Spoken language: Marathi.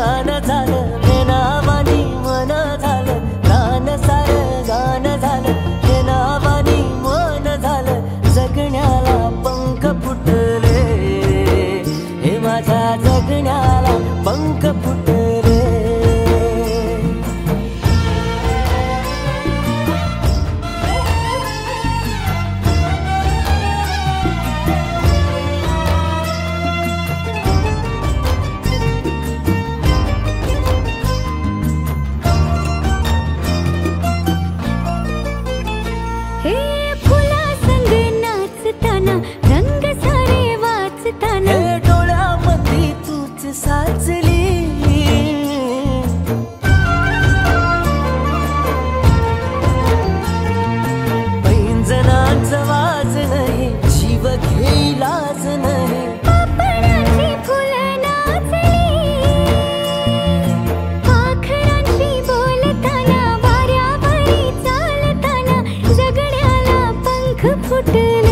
प्राण झालं मेनावानी मन झालं प्राण सार गान झालं मेनावानी मन झालं जगण्याला पंख फुटले हे माझ्या जगण्याला पंख फुटले साचली पैंजणांचा वाज नाही जीव घेईलाच नाही पापणाची फुलं नाचली पाखरांशी बोलताना वाऱ्यावरी चालताना जगण्याला पंख फुटले